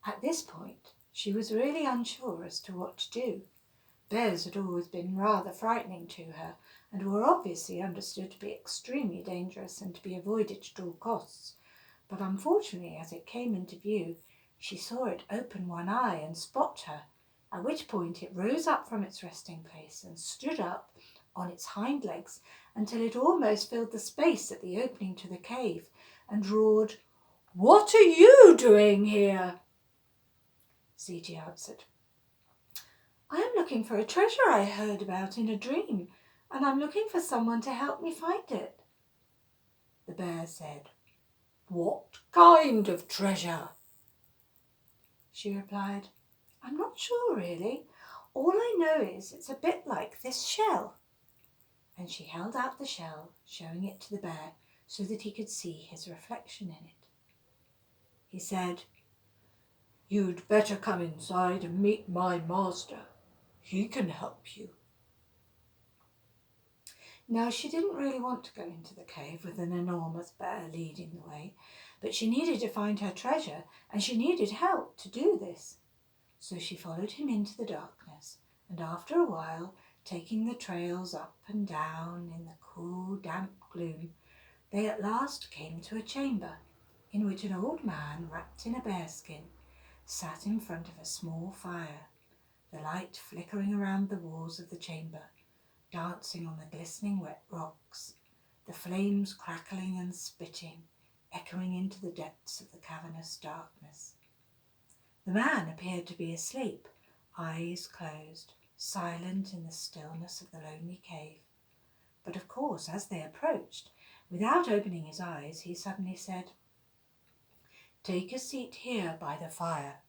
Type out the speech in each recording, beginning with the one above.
At this point, she was really unsure as to what to do. Bears had always been rather frightening to her, and were obviously understood to be extremely dangerous and to be avoided at all costs. But unfortunately, as it came into view, she saw it open one eye and spot her, at which point it rose up from its resting place and stood up on its hind legs until it almost filled the space at the opening to the cave, and roared, "What are you doing here?" Ziti answered, "I am looking for a treasure I heard about in a dream, and I'm looking for someone to help me find it." The bear said, "What kind of treasure?" She replied, "I'm not sure really. All I know is it's a bit like this shell." And she held out the shell, showing it to the bear so that he could see his reflection in it. He said, "You'd better come inside and meet my master. He can help you." Now, she didn't really want to go into the cave with an enormous bear leading the way, but she needed to find her treasure, and she needed help to do this. So she followed him into the darkness, and after a while, taking the trails up and down in the cool, damp gloom, they at last came to a chamber in which an old man, wrapped in a bearskin, sat in front of a small fire, the light flickering around the walls of the chamber, dancing on the glistening wet rocks, the flames crackling and spitting, echoing into the depths of the cavernous darkness. The man appeared to be asleep, eyes closed, silent in the stillness of the lonely cave. But of course, as they approached, without opening his eyes, he suddenly said, "Take a seat here by the fire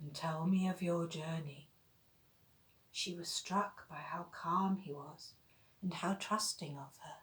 and tell me of your journey." She was struck by how calm he was and how trusting of her.